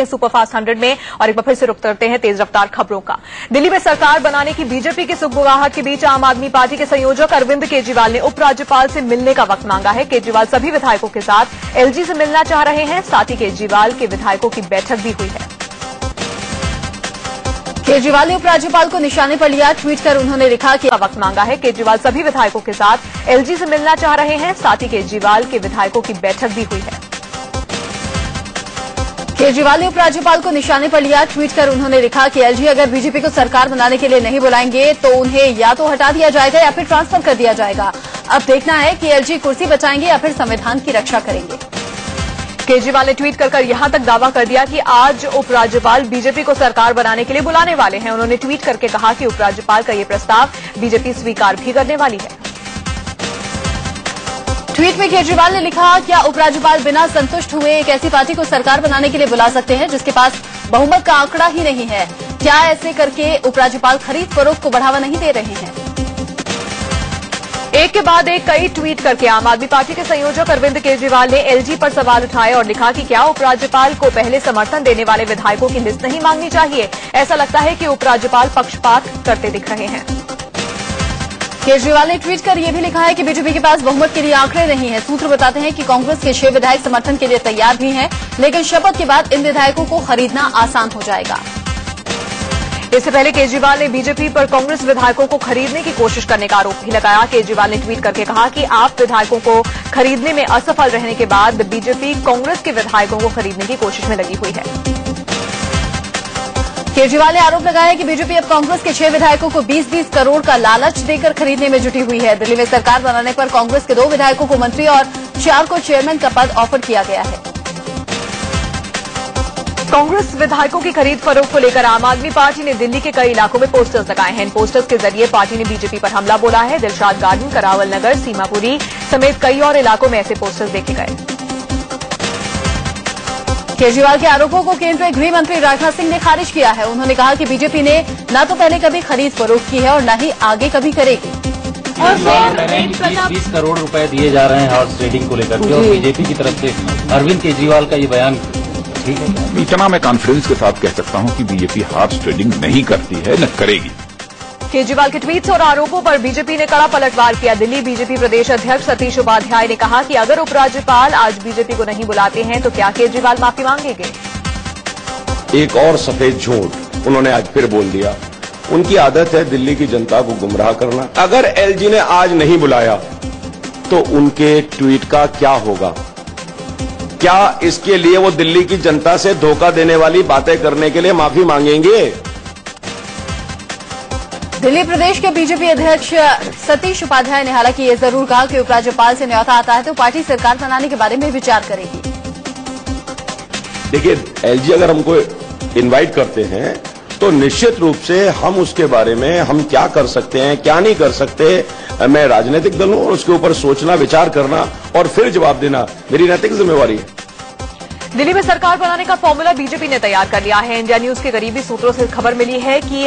Superfast 100 में और एक बार फिर से रुख करते हैं तेज रफ्तार खबरों का। दिल्ली में सरकार बनाने की बीजेपी की सुगबुगाहट के बीच आम आदमी पार्टी के संयोजक अरविंद केजरीवाल ने उपराज्यपाल से मिलने का वक्त मांगा है। केजरीवाल सभी विधायकों के साथ एलजी से मिलना चाह रहे हैं। साथ ही केजरीवाल के विधायकों की बैठक भी हुई है। केजरीवाल ने उपराज्यपाल को निशाने पर लिया। ट्वीट कर उन्होंने लिखा कि वक्त मांगा है। केजरीवाल सभी विधायकों के साथ एलजी से मिलना चाह रहे हैं। साथ ही केजरीवाल के विधायकों की बैठक भी हुई है। केजरीवाल ने उपराज्यपाल को निशाने पर लिया। ट्वीट कर उन्होंने लिखा कि एलजी अगर बीजेपी को सरकार बनाने के लिए नहीं बुलाएंगे तो उन्हें या तो हटा दिया जाएगा या फिर ट्रांसफर कर दिया जाएगा। अब देखना है कि एलजी कुर्सी बचाएंगे या फिर संविधान की रक्षा करेंगे। केजरीवाल ने ट्वीट कर यहां तक दावा कर दिया कि आज उपराज्यपाल बीजेपी को सरकार बनाने के लिए बुलाने वाले हैं। उन्होंने ट्वीट करके कहा कि उपराज्यपाल का ये प्रस्ताव बीजेपी स्वीकार भी करने वाली है। ट्वीट में केजरीवाल ने लिखा, क्या उपराज्यपाल बिना संतुष्ट हुए एक ऐसी पार्टी को सरकार बनाने के लिए बुला सकते हैं जिसके पास बहुमत का आंकड़ा ही नहीं है? क्या ऐसे करके उपराज्यपाल खरीद फरोख्त को बढ़ावा नहीं दे रहे हैं? एक के बाद एक कई ट्वीट करके आम आदमी पार्टी के संयोजक अरविंद केजरीवाल ने एलजी पर सवाल उठाए और लिखा कि क्या उपराज्यपाल को पहले समर्थन देने वाले विधायकों की लिस्ट नहीं मांगनी चाहिए? ऐसा लगता है कि उपराज्यपाल पक्षपात करते दिख रहे हैं। केजरीवाल ने ट्वीट कर यह भी लिखा है कि बीजेपी के पास बहुमत के लिए आंकड़े नहीं है। सूत्र बताते हैं कि कांग्रेस के 6 विधायक समर्थन के लिए तैयार भी हैं, लेकिन शपथ के बाद इन विधायकों को खरीदना आसान हो जाएगा। इससे पहले केजरीवाल ने बीजेपी पर कांग्रेस विधायकों को खरीदने की कोशिश करने का आरोप भी लगाया। केजरीवाल ने ट्वीट करके कहा कि आप विधायकों को खरीदने में असफल रहने के बाद बीजेपी कांग्रेस के विधायकों को खरीदने की कोशिश में लगी हुई है। केजरीवाल ने आरोप लगाया कि बीजेपी अब कांग्रेस के 6 विधायकों को 20-20 करोड़ का लालच देकर खरीदने में जुटी हुई है। दिल्ली में सरकार बनाने पर कांग्रेस के 2 विधायकों को मंत्री और 4 को चेयरमैन का पद ऑफर किया गया है। कांग्रेस विधायकों की खरीद फरोख्त को लेकर आम आदमी पार्टी ने दिल्ली के कई इलाकों में पोस्टर्स लगाए हैं। इन पोस्टर्स के जरिए पार्टी ने बीजेपी पर हमला बोला है। दिलशाद गार्डन, करावल नगर, सीमापुरी समेत कई और इलाकों में ऐसे पोस्टर्स देखे गए। केजरीवाल के आरोपों को केंद्रीय गृह मंत्री राजनाथ सिंह ने खारिज किया है। उन्होंने कहा कि बीजेपी ने न तो पहले कभी खरीद फरोख्त की है और न ही आगे कभी करेगी। 20 करोड़ रुपए दिए जा रहे हैं हॉर्स ट्रेडिंग को लेकर के और बीजेपी की तरफ से अरविंद केजरीवाल का ये बयान ठीक है? इतना मैं कॉन्फिडेंस के साथ कह सकता हूं कि बीजेपी हॉर्स ट्रेडिंग नहीं करती है, न करेगी। केजरीवाल के ट्वीट्स और आरोपों पर बीजेपी ने कड़ा पलटवार किया। दिल्ली बीजेपी प्रदेश अध्यक्ष सतीश उपाध्याय ने कहा कि अगर उपराज्यपाल आज बीजेपी को नहीं बुलाते हैं तो क्या केजरीवाल माफी मांगेंगे? एक और सफेद झूठ उन्होंने आज फिर बोल दिया। उनकी आदत है दिल्ली की जनता को गुमराह करना। अगर एलजी ने आज नहीं बुलाया तो उनके ट्वीट का क्या होगा? क्या इसके लिए वो दिल्ली की जनता से धोखा देने वाली बातें करने के लिए माफी मांगेंगे? दिल्ली प्रदेश के बीजेपी अध्यक्ष सतीश उपाध्याय ने हालांकि ये जरूर कहा कि उपराज्यपाल से न्योता आता है तो पार्टी सरकार बनाने के बारे में विचार करेगी। देखिए, एलजी अगर हमको इनवाइट करते हैं तो निश्चित रूप से हम उसके बारे में हम क्या कर सकते हैं, क्या नहीं कर सकते, मैं राजनीतिक दल हूं और उसके ऊपर सोचना, विचार करना और फिर जवाब देना मेरी नैतिक जिम्मेवारी है। दिल्ली में सरकार बनाने का फॉर्मूला बीजेपी ने तैयार कर लिया है। इंडिया न्यूज के करीबी सूत्रों से खबर मिली है कि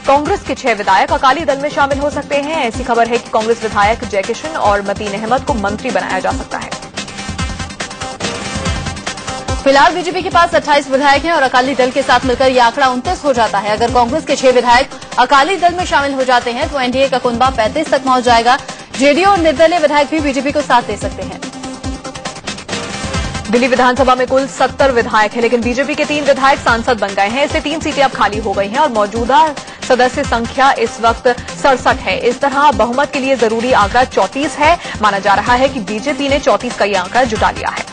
कांग्रेस के 6 विधायक अकाली दल में शामिल हो सकते हैं। ऐसी खबर है कि कांग्रेस विधायक जयकिशन और मतीन अहमद को मंत्री बनाया जा सकता है। फिलहाल बीजेपी के पास 28 विधायक हैं और अकाली दल के साथ मिलकर यह आंकड़ा 29 हो जाता है। अगर कांग्रेस के 6 विधायक अकाली दल में शामिल हो जाते हैं तो एनडीए का कुनबा 35 तक पहुंच जाएगा। जेडीयू और निर्दलीय विधायक भी बीजेपी को साथ दे सकते हैं। दिल्ली विधानसभा में कुल 70 विधायक हैं, लेकिन बीजेपी के 3 विधायक सांसद बन गए हैं। इससे 3 सीटें अब खाली हो गई हैं और मौजूदा सदस्य संख्या इस वक्त 67 है। इस तरह बहुमत के लिए जरूरी आंकड़ा 34 है। माना जा रहा है कि बीजेपी ने 34 का ये आंकड़ा जुटा लिया है।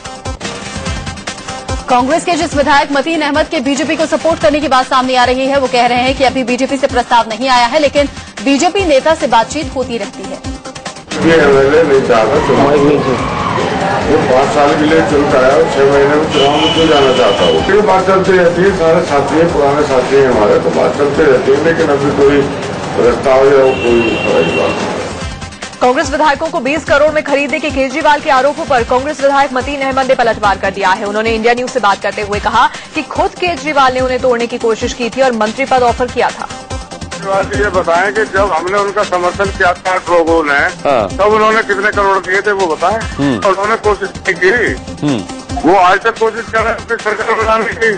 कांग्रेस के जिस विधायक मतीन अहमद के बीजेपी को सपोर्ट करने की बात सामने आ रही है, वो कह रहे हैं कि अभी बीजेपी से प्रस्ताव नहीं आया है, लेकिन बीजेपी नेता से बातचीत होती रहती है। वो 5 साल के लिए चलता है और 6 महीने में चुनाव में क्यों जाना चाहता हूँ? फिर बात चलती रहती है, सारे साथी हैं, पुराने साथी हैं हमारे, तो बात चलती रहती है, लेकिन अभी कोई प्रस्ताव या कोई बड़ी बात नहीं। कांग्रेस विधायकों को 20 करोड़ में खरीदने के केजरीवाल के आरोपों पर कांग्रेस विधायक मतीन अहमद ने पलटवार कर दिया है। उन्होंने इंडिया न्यूज से बात करते हुए कहा कि खुद केजरीवाल ने उन्हें तोड़ने की कोशिश की थी और मंत्री पद ऑफर किया था। ये बताएं कि जब हमने उनका समर्थन किया था लोगों ने, तब उन्होंने कितने करोड़ दिए थे वो बताएं। उन्होंने कोशिश की वो आज तक कोशिश कर रहे हैं अपनी सरकार बनाने की,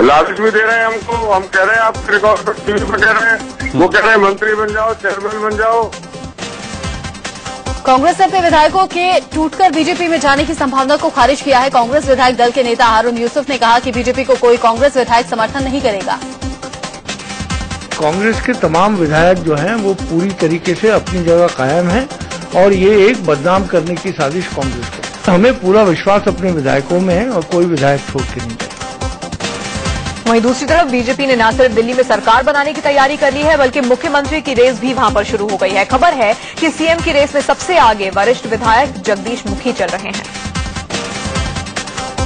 लालच भी दे रहे हैं हमको। हम कह रहे हैं, आप रिकॉर्ड पर टीवी पर कह रहे हैं, वो कह रहे हैं मंत्री बन जाओ, चेयरमैन बन जाओ। कांग्रेस ने अपने विधायकों के टूटकर बीजेपी में जाने की संभावना को खारिज किया है। कांग्रेस विधायक दल के नेता हारून यूसुफ ने कहा कि बीजेपी को कोई कांग्रेस विधायक समर्थन नहीं करेगा। कांग्रेस के तमाम विधायक जो हैं वो पूरी तरीके से अपनी जगह कायम हैं और ये एक बदनाम करने की साजिश कांग्रेस को। हमें पूरा विश्वास अपने विधायकों में है और कोई विधायक छोड़ के नहीं जाए। वहीं दूसरी तरफ बीजेपी ने न सिर्फ दिल्ली में सरकार बनाने की तैयारी कर ली है, बल्कि मुख्यमंत्री की रेस भी वहां पर शुरू हो गई है। खबर है कि सीएम की रेस में सबसे आगे वरिष्ठ विधायक जगदीश मुखी चल रहे हैं।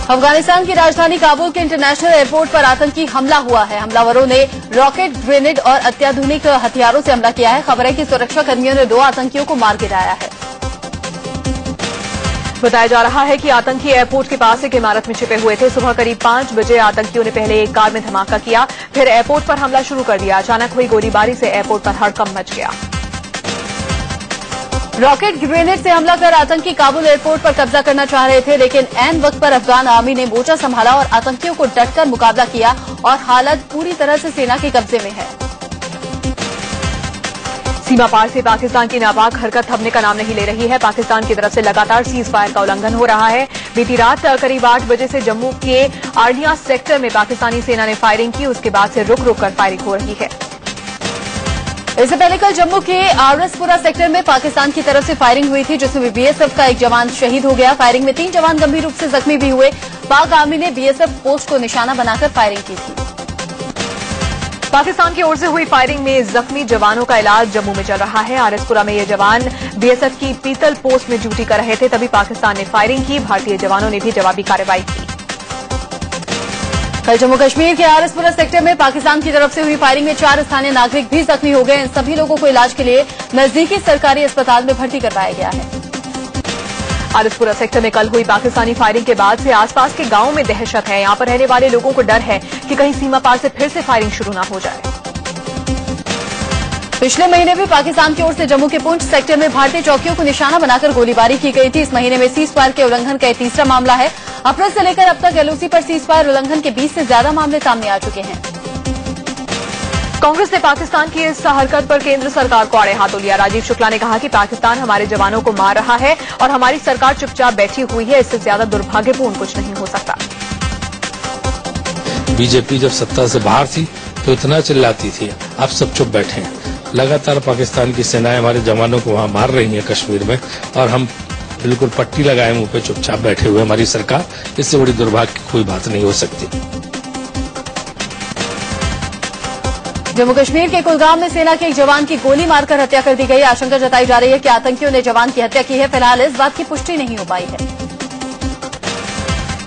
अफगानिस्तान की राजधानी काबुल के इंटरनेशनल एयरपोर्ट पर आतंकी हमला हुआ है। हमलावरों ने रॉकेट, ग्रेनेड और अत्याधुनिक हथियारों से हमला किया है। खबर है कि सुरक्षा कर्मियों ने 2 आतंकियों को मार गिराया है। बताया जा रहा है कि आतंकी एयरपोर्ट के पास एक इमारत में छिपे हुए थे। सुबह करीब 5 बजे आतंकियों ने पहले एक कार में धमाका किया, फिर एयरपोर्ट पर हमला शुरू कर दिया। अचानक हुई गोलीबारी से एयरपोर्ट पर हड़कंप मच गया। रॉकेट ग्रेनेड से हमला कर आतंकी काबुल एयरपोर्ट पर कब्जा करना चाह रहे थे, लेकिन ऐन वक्त पर अफगान आर्मी ने मोर्चा संभाला और आतंकियों को डटकर मुकाबला किया और हालत पूरी तरह से सेना के कब्जे में है। सीमा पार से पाकिस्तान की नापाक हरकत थमने का नाम नहीं ले रही है। पाकिस्तान की तरफ से लगातार सीज फायर का उल्लंघन हो रहा है। बीती रात करीब 8 बजे से जम्मू के आर्निया सेक्टर में पाकिस्तानी सेना ने फायरिंग की, उसके बाद से रुक रुक कर फायरिंग हो रही है। इससे पहले कल जम्मू के आरएसपुरा सेक्टर में पाकिस्तान की तरफ से फायरिंग हुई थी, जिसमें बीएसएफ का एक जवान शहीद हो गया। फायरिंग में 3 जवान गंभीर रूप से जख्मी भी हुए। पाक आर्मी ने बीएसएफ पोस्ट को निशाना बनाकर फायरिंग की थी। पाकिस्तान की ओर से हुई फायरिंग में जख्मी जवानों का इलाज जम्मू में चल रहा है। आरएसपुरा में ये जवान बीएसएफ की पीतल पोस्ट में ड्यूटी कर रहे थे, तभी पाकिस्तान ने फायरिंग की। भारतीय जवानों ने भी जवाबी कार्रवाई की। कल जम्मू कश्मीर के आरएसपुरा सेक्टर में पाकिस्तान की तरफ से हुई फायरिंग में 4 स्थानीय नागरिक भी जख्मी हो गए। इन सभी लोगों को इलाज के लिए नजदीकी सरकारी अस्पताल में भर्ती करवाया गया है। आरएसपुरा सेक्टर में कल हुई पाकिस्तानी फायरिंग के बाद से आसपास के गांवों में दहशत है। यहां पर रहने वाले लोगों को डर है कि कहीं सीमा पार से फिर से फायरिंग शुरू न हो जाए। पिछले महीने भी पाकिस्तान की ओर से जम्मू के पुंछ सेक्टर में भारतीय चौकियों को निशाना बनाकर गोलीबारी की गई थी। इस महीने में सीज फायर के उल्लंघन का 3रा मामला है। अप्रैल से लेकर अब तक एलओसी पर सीज फायर उल्लंघन के 20 से ज्यादा मामले सामने आ चुके हैं। कांग्रेस ने पाकिस्तान की इस हरकत पर केंद्र सरकार को आड़े हाथों लिया। राजीव शुक्ला ने कहा कि पाकिस्तान हमारे जवानों को मार रहा है और हमारी सरकार चुपचाप बैठी हुई है। इससे ज्यादा दुर्भाग्यपूर्ण कुछ नहीं हो सकता। बीजेपी जब सत्ता से बाहर थी तो इतना चिल्लाती थी, अब सब चुप बैठे हैं। लगातार पाकिस्तान की सेनाएं हमारे जवानों को वहां मार रही हैं कश्मीर में, और हम बिल्कुल पट्टी लगाए मुंह पे चुपचाप बैठे हुए हमारी सरकार। इससे बड़ी दुर्भाग्य की कोई बात नहीं हो सकती। जम्मू कश्मीर के कुलगाम में सेना के एक जवान की गोली मारकर हत्या कर दी गई। आशंका जताई जा रही है कि आतंकियों ने जवान की हत्या की है। फिलहाल इस बात की पुष्टि नहीं हो पाई है।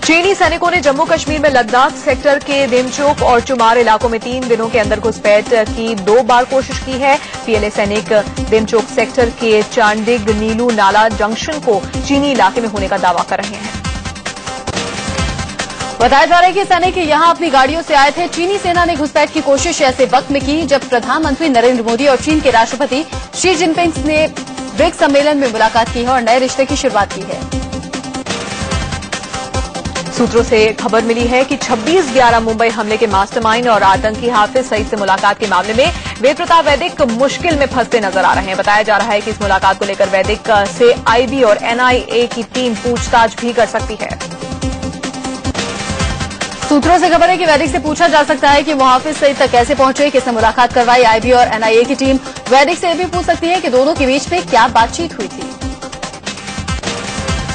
चीनी सैनिकों ने जम्मू कश्मीर में लद्दाख सेक्टर के दिमचोक और चुमार इलाकों में 3 दिनों के अंदर घुसपैठ की 2 बार कोशिश की है। पीएलए सैनिक दिमचोक सेक्टर के चांडिग नीलू नाला जंक्शन को चीनी इलाके में होने का दावा कर रहे हैं। बताया जा रहा है कि सैनिक यहां अपनी गाड़ियों से आए थे। चीनी सेना ने घुसपैठ की कोशिश ऐसे वक्त में की जब प्रधानमंत्री नरेंद्र मोदी और चीन के राष्ट्रपति शी जिनपिंग ने ब्रिक्स सम्मेलन में मुलाकात की है और नए रिश्ते की शुरुआत की है। सूत्रों से खबर मिली है कि 26/11 मुंबई हमले के मास्टरमाइंड और आतंकी हाफिज सईद से मुलाकात के मामले में वेद प्रताप वैदिक मुश्किल में फंसते नजर आ रहे हैं। बताया जा रहा है कि इस मुलाकात को लेकर वैदिक से आईबी और एनआईए की टीम पूछताछ भी कर सकती है। सूत्रों से खबर है कि वैदिक से पूछा जा सकता है कि वो हाफिज सईद तक कैसे पहुंचे, किसने मुलाकात करवाई। आईबी और एनआईए की टीम वैदिक से यह भी पूछ सकती है कि दोनों के बीच में क्या बातचीत हुई थी।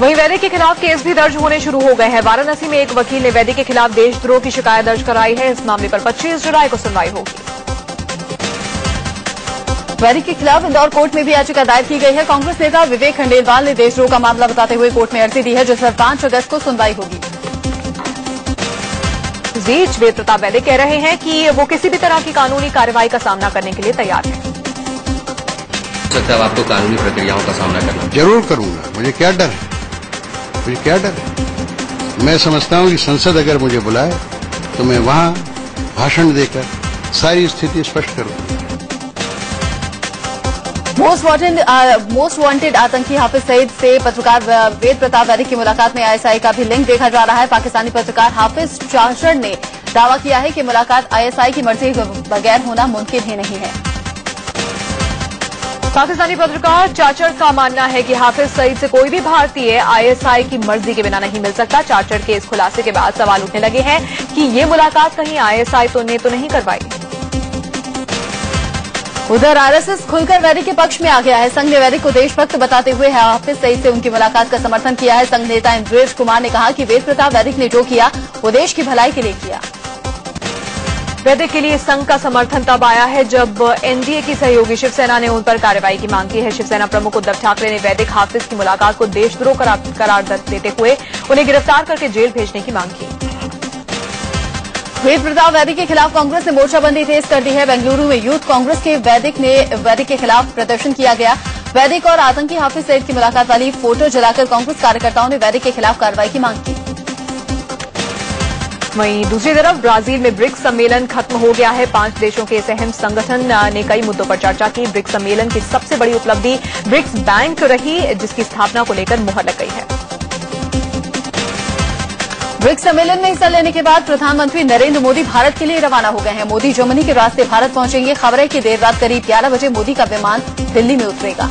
वहीं वैदिक के खिलाफ केस भी दर्ज होने शुरू हो गए हैं। वाराणसी में एक वकील ने वैदिक के खिलाफ देशद्रोह की शिकायत दर्ज कराई है। इस मामले पर 25 जुलाई को सुनवाई होगी। वैदिक के खिलाफ इंदौर कोर्ट में भी याचिका दायर की गई है। कांग्रेस नेता विवेक खंडेलवाल ने देशद्रोह का मामला बताते हुए कोर्ट में अर्जी दी है, जिस पर 5 अगस्त को सुनवाई होगी। इस बीच वेद प्रताप वैदिक कह रहे हैं कि वो किसी भी तरह की कानूनी कार्रवाई का सामना करने के लिए तैयार है। सकता है आपको कानूनी प्रक्रियाओं का सामना करना? जरूर करूंगा, मुझे क्या डर है, मुझे क्या डर है। मैं समझता हूं कि संसद अगर मुझे बुलाए तो मैं वहां भाषण देकर सारी स्थिति स्पष्ट करूंगा। मोस्ट वांटेड आतंकी हाफिज सईद से पत्रकार वेद प्रताप वैदिक की मुलाकात में आईएसआई का भी लिंक देखा जा रहा है। पाकिस्तानी पत्रकार हाफिज चाचर ने दावा किया है कि मुलाकात आईएसआई की मर्जी के बगैर होना मुमकिन ही नहीं है। पाकिस्तानी पत्रकार चाचर का मानना है कि हाफिज सईद से कोई भी भारतीय आईएसआई की मर्जी के बिना नहीं मिल सकता। चाचर के इस खुलासे के बाद सवाल उठने लगे हैं कि ये मुलाकात कहीं आईएसआई ने तो नहीं करवाई। उधर आरएसएस खुलकर वैदिक के पक्ष में आ गया है। संघ ने वैदिक को देशभक्त बताते हुए हाफिज सईद से उनकी मुलाकात का समर्थन किया है। संघ नेता इंद्रेश कुमार ने कहा कि वेद प्रताप वैदिक ने जो किया वो देश की भलाई के लिए किया। वैदिक के लिए संघ का समर्थन तब आया है जब एनडीए की सहयोगी शिवसेना ने उन पर कार्रवाई की मांग की है। शिवसेना प्रमुख उद्धव ठाकरे ने वैदिक हाफिज की मुलाकात को देशद्रोह करार देते हुए उन्हें गिरफ्तार करके जेल भेजने की मांग की। वेद प्रताप वैदिक के खिलाफ कांग्रेस ने मोर्चाबंदी तेज कर दी है। बेंगलुरु में यूथ कांग्रेस के वैदिक के खिलाफ प्रदर्शन किया गया। वैदिक और आतंकी हाफिज सईद की मुलाकात वाली फोटो जलाकर कांग्रेस कार्यकर्ताओं ने वैदिक के खिलाफ कार्रवाई की मांग की। वहीं दूसरी तरफ ब्राजील में ब्रिक्स सम्मेलन खत्म हो गया है। 5 देशों के इस अहम संगठन ने कई मुद्दों पर चर्चा की। ब्रिक्स सम्मेलन की सबसे बड़ी उपलब्धि ब्रिक्स बैंक रही, जिसकी स्थापना को लेकर मुहर लग गई है। ब्रिक्स सम्मेलन में हिस्सा लेने के बाद प्रधानमंत्री नरेंद्र मोदी भारत के लिए रवाना हो गए हैं। मोदी जर्मनी के रास्ते भारत पहुंचेंगे। खबर है कि देर रात करीब 11 बजे मोदी का विमान दिल्ली में उतरेगा।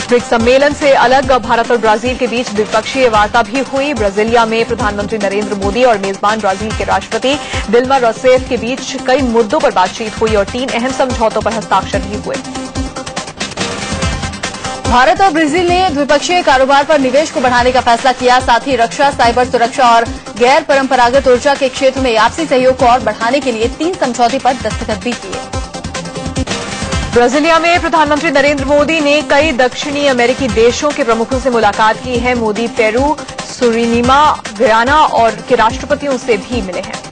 ब्रिक्स सम्मेलन से अलग भारत और ब्राजील के बीच द्विपक्षीय वार्ता भी हुई। ब्राजीलिया में प्रधानमंत्री नरेंद्र मोदी और मेजबान ब्राजील के राष्ट्रपति दिल्मा रोसेफ के बीच कई मुद्दों पर बातचीत हुई और 3 अहम समझौतों पर हस्ताक्षर भी हुए। भारत और ब्राजील ने द्विपक्षीय कारोबार पर निवेश को बढ़ाने का फैसला किया। साथ ही रक्षा, साइबर सुरक्षा और गैर परंपरागत ऊर्जा के क्षेत्र में आपसी सहयोग को और बढ़ाने के लिए 3 समझौते पर दस्तखत भी किए। ब्राजीलिया में प्रधानमंत्री नरेंद्र मोदी ने कई दक्षिणी अमेरिकी देशों के प्रमुखों से मुलाकात की है। मोदी पेरू, सुरीनाम, गयाना और के राष्ट्रपतियों से भी मिले हैं।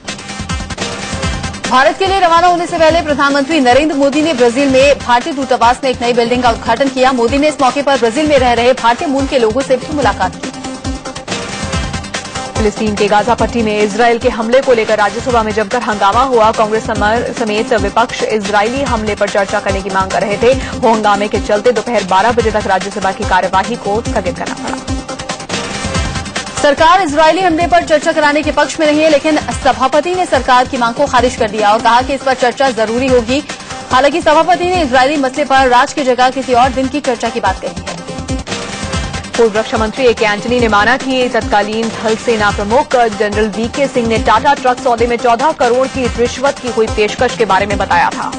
भारत के लिए रवाना होने से पहले प्रधानमंत्री नरेंद्र मोदी ने ब्राजील में भारतीय दूतावास में एक नई बिल्डिंग का उद्घाटन किया। मोदी ने इस मौके पर ब्राजील में रह रहे भारतीय मूल के लोगों से भी मुलाकात की। फिलिस्तीन के गाजा पट्टी में इजरायल के हमले को लेकर राज्यसभा में जमकर हंगामा हुआ। कांग्रेस समेत विपक्ष इजरायली हमले पर चर्चा करने की मांग कर रहे थे। वो हंगामे के चलते दोपहर 12 बजे तक राज्यसभा की कार्यवाही को स्थगित करना पड़ा। सरकार इजरायली हमले पर चर्चा कराने के पक्ष में नहीं है, लेकिन सभापति ने सरकार की मांग को खारिज कर दिया और कहा कि इस पर चर्चा जरूरी होगी। हालांकि सभापति ने इजरायली मसले पर राज की जगह किसी और दिन की चर्चा की बात कही है। पूर्व रक्षा मंत्री ए.के. एंटनी ने माना कि तत्कालीन थल सेना प्रमुख जनरल वी.के. सिंह ने टाटा ट्रक सौदे में 14 करोड़ की रिश्वत की हुई पेशकश के बारे में बताया था।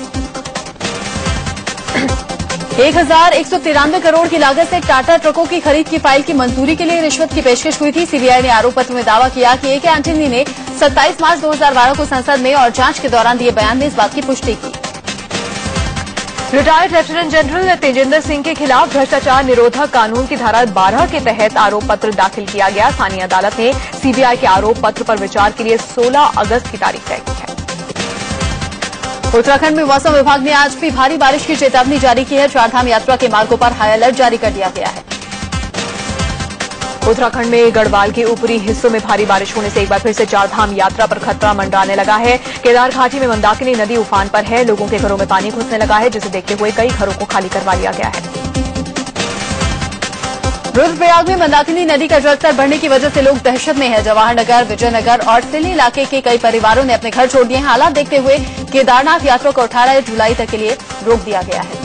1193 करोड़ की लागत से टाटा ट्रकों की खरीद की फाइल की मंजूरी के लिए रिश्वत की पेशकश हुई थी। सीबीआई ने आरोप पत्र में दावा किया कि ए.के. एंटनी ने 27 मार्च 2012 को संसद में और जांच के दौरान दिए बयान में इस बात की पुष्टि की। Retired lieutenant general Tejinder Singh के खिलाफ भ्रष्टाचार निरोधक कानून की धारा 12 के तहत आरोप पत्र दाखिल किया गया। स्थानीय अदालत ने सीबीआई के आरोप पत्र पर विचार के लिए 16 अगस्त की तारीख तय की है। उत्तराखंड में मौसम विभाग ने आज भी भारी बारिश की चेतावनी जारी की है। चारधाम यात्रा के मार्गों पर हाई अलर्ट जारी कर दिया गया है। उत्तराखंड में गढ़वाल के ऊपरी हिस्सों में भारी बारिश होने से एक बार फिर से चारधाम यात्रा पर खतरा मंडराने लगा है। केदार घाटी में मंदाकिनी नदी उफान पर है। लोगों के घरों में पानी घुसने लगा है, जिसे देखते हुए कई घरों को खाली करवा लिया गया है। रुद्रप्रयाग में मंदाकिनी नदी का जलस्तर बढ़ने की वजह से लोग दहशत में हैं। जवाहर नगर, विजयनगर और तिल्ली इलाके के कई परिवारों ने अपने घर छोड़ दिए हैं। हालात देखते हुए केदारनाथ यात्रा को 18 जुलाई तक के लिए रोक दिया गया है।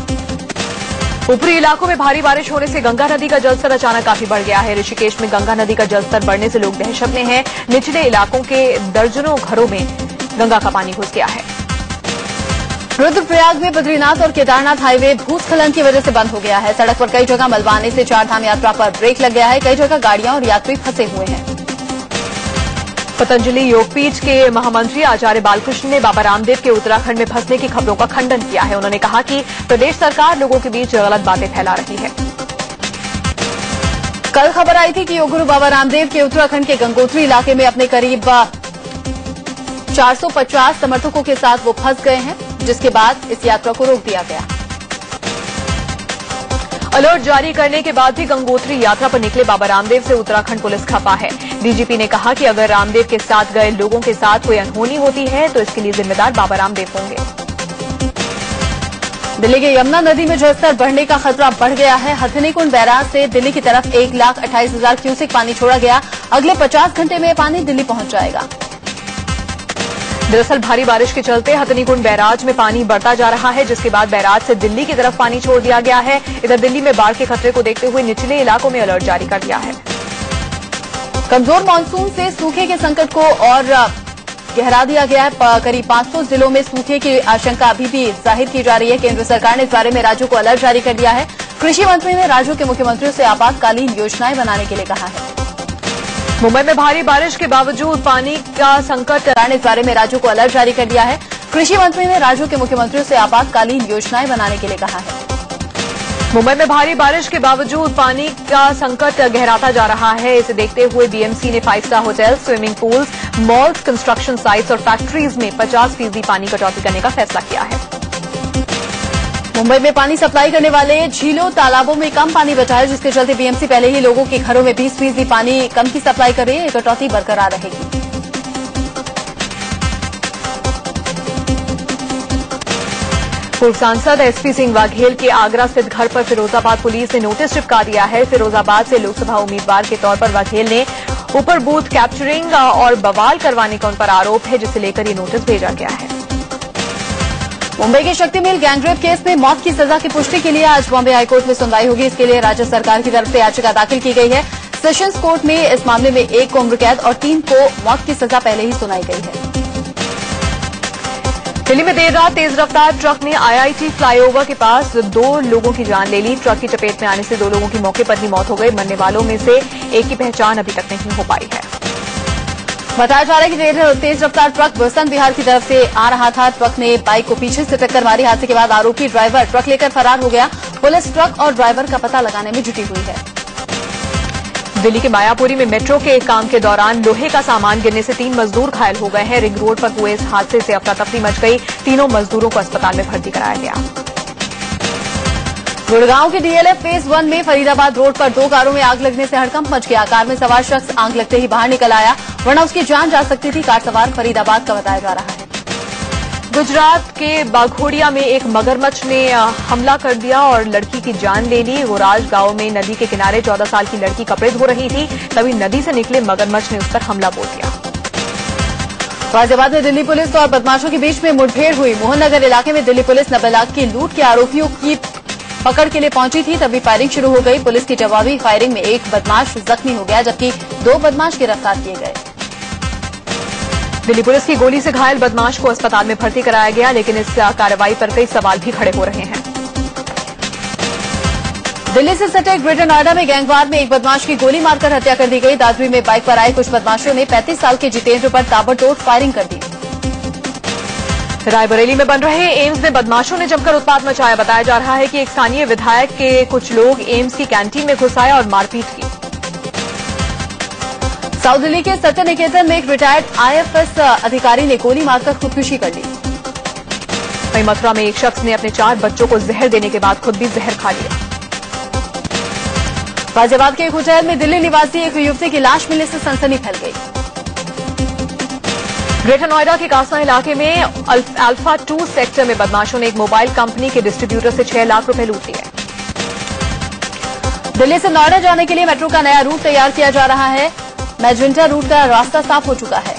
ऊपरी इलाकों में भारी बारिश होने से गंगा नदी का जलस्तर अचानक काफी बढ़ गया है। ऋषिकेश में गंगा नदी का जलस्तर बढ़ने से लोग दहशत में हैं। निचले इलाकों के दर्जनों घरों में गंगा का पानी घुस गया है। रुद्रप्रयाग में बद्रीनाथ और केदारनाथ हाईवे भूस्खलन की वजह से बंद हो गया है। सड़क पर कई जगह मलबा आने से चारधाम यात्रा पर ब्रेक लग गया है। कई जगह गाड़ियां और यात्री फंसे हुए हैं। पतंजलि योगपीठ के महामंत्री आचार्य बालकृष्ण ने बाबा रामदेव के उत्तराखंड में फंसने की खबरों का खंडन किया है। उन्होंने कहा कि प्रदेश सरकार लोगों के बीच गलत बातें फैला रही है। कल खबर आई थी कि योगगुरु बाबा रामदेव के उत्तराखंड के गंगोत्री इलाके में अपने करीब 450 समर्थकों के साथ वो फंस गए हैं, जिसके बाद इस यात्रा को रोक दिया गया। अलर्ट जारी करने के बाद भी गंगोत्री यात्रा पर निकले बाबा रामदेव से उत्तराखंड पुलिस खफा है। डीजीपी ने कहा कि अगर रामदेव के साथ गए लोगों के साथ कोई अनहोनी होती है तो इसके लिए जिम्मेदार बाबा रामदेव होंगे। दिल्ली के यमुना नदी में जलस्तर बढ़ने का खतरा बढ़ गया है। हथनीकुंड बैराज से दिल्ली की तरफ 1,28,000 क्यूसेक पानी छोड़ा गया। अगले 50 घंटे में पानी दिल्ली पहुंच जाएगा। दरअसल भारी बारिश के चलते हथनीकुंड बैराज में पानी बढ़ता जा रहा है, जिसके बाद बैराज से दिल्ली की तरफ पानी छोड़ दिया गया है। इधर दिल्ली में बाढ़ के खतरे को देखते हुए निचले इलाकों में अलर्ट जारी कर दिया है। कमजोर मानसून से सूखे के संकट को और गहरा दिया गया है। करीब 500 जिलों में सूखे की आशंका अभी भी जाहिर की जा रही है। केंद्र सरकार ने इस बारे में राज्यों को अलर्ट जारी कर दिया है। कृषि मंत्री ने राज्यों के मुख्यमंत्रियों से आपातकालीन योजनाएं बनाने के लिए कहा है। मुंबई में भारी बारिश के बावजूद पानी का संकट, सरकार ने इस बारे में राज्यों को अलर्ट जारी कर दिया है। कृषि मंत्री ने राज्यों के मुख्यमंत्रियों से आपातकालीन योजनाएं बनाने के लिए कहा है। मुंबई में भारी बारिश के बावजूद पानी का संकट गहराता जा रहा है। इसे देखते हुए बीएमसी ने 5 star hotel, swimming pools, malls, construction sites और फैक्ट्रीज में 50% पानी कटौती करने का फैसला किया है। मुंबई में पानी सप्लाई करने वाले झीलों तालाबों में कम पानी बचा है, जिसके चलते बीएमसी पहले ही लोगों के घरों में 20% पानी कम की सप्लाई कर रही है। कटौती बरकरार रहेगी। पूर्व सांसद एसपी सिंह वाघेल के आगरा स्थित घर पर फिरोजाबाद पुलिस ने नोटिस चिपका दिया है। फिरोजाबाद से लोकसभा उम्मीदवार के तौर पर वाघेल ने ऊपर बूथ कैप्चरिंग और बवाल करवाने का उन पर आरोप है, जिसे लेकर ये नोटिस भेजा गया है। मुंबई के शक्ति मिल गैंगरेप केस में मौत की सजा की पुष्टि के लिए आज बॉम्बे हाईकोर्ट में सुनवाई होगी। इसके लिए राज्य सरकार की तरफ से याचिका दाखिल की गई है। सेशंस कोर्ट में इस मामले में 1 को उम्र कैद और 3 को मौत की सजा पहले ही सुनाई गई है। दिल्ली में देर रात तेज रफ्तार ट्रक ने आईआईटी फ्लाईओवर के पास 2 लोगों की जान ले ली। ट्रक की चपेट में आने से 2 लोगों की मौके पर ही मौत हो गई। मरने वालों में से एक की पहचान अभी तक नहीं हो पाई है। बताया जा रहा है कि तेज रफ्तार ट्रक बसंत विहार की तरफ से आ रहा था। ट्रक ने बाइक को पीछे से टक्कर मारी। हादसे के बाद आरोपी ड्राइवर ट्रक लेकर फरार हो गया। पुलिस ट्रक और ड्राइवर का पता लगाने में जुटी हुई है। दिल्ली के मायापुरी में मेट्रो के काम के दौरान लोहे का सामान गिरने से 3 मजदूर घायल हो गए हैं। रिंग रोड पर हुए इस हादसे से अफरा तफरी मच गई। तीनों मजदूरों को अस्पताल में भर्ती कराया गया। गुड़गांव के डीएलएफ फेज 1 में फरीदाबाद रोड पर 2 कारों में आग लगने से हड़कंप मच गया। कार में सवार शख्स आग लगते ही बाहर निकल आया, वरना उसकी जान जा सकती थी। कार सवार फरीदाबाद का बताया जा रहा है। गुजरात के बाघोड़िया में एक मगरमच्छ ने हमला कर दिया और लड़की की जान ले ली। गोराज गांव में नदी के किनारे 14 साल की लड़की कपड़े धो रही थी, तभी नदी से निकले मगरमच्छ ने उस पर हमला बोल दिया। गाजियाबाद में दिल्ली पुलिस और बदमाशों के बीच में मुठभेड़ हुई। मोहन नगर इलाके में दिल्ली पुलिस 90 लाख की लूट के आरोपियों की पकड़ के लिए पहुंची थी, तभी फायरिंग शुरू हो गई। पुलिस की जवाबी फायरिंग में एक बदमाश जख्मी हो गया, जबकि 2 बदमाश गिरफ्तार किए गए। दिल्ली पुलिस की गोली से घायल बदमाश को अस्पताल में भर्ती कराया गया, लेकिन इस कार्रवाई पर कई सवाल भी खड़े हो रहे हैं। दिल्ली से सटे ग्रेटर नोएडा में गैंगवार में एक बदमाश की गोली मारकर हत्या कर दी गई। दादरी में बाइक पर आए कुछ बदमाशों ने 35 साल के जितेंद्र पर ताबड़तोड़ फायरिंग कर दी। रायबरेली में बन रहे एम्स में बदमाशों ने जमकर उत्पात मचाया। बताया जा रहा है कि एक स्थानीय विधायक के कुछ लोग एम्स की कैंटीन में घुस आए और मारपीट की। साउथ दिल्ली के सत्य निकेतन में एक रिटायर्ड आईएफएस अधिकारी ने गोली मारकर खुदकुशी कर ली। वहीं मथुरा में एक शख्स ने अपने 4 बच्चों को जहर देने के बाद खुद भी जहर खा लिया। गाजियाबाद के एक होटल में दिल्ली निवासी एक युवती की लाश मिलने से सनसनी फैल गई। ग्रेटर नोएडा के कासना इलाके में अल्फा 2 सेक्टर में बदमाशों ने एक मोबाइल कंपनी के डिस्ट्रीब्यूटर से 6 लाख रुपए लूट लिए। दिल्ली से नोएडा जाने के लिए मेट्रो का नया रूट तैयार किया जा रहा है। मैजेंटा रूट का रास्ता साफ हो चुका है।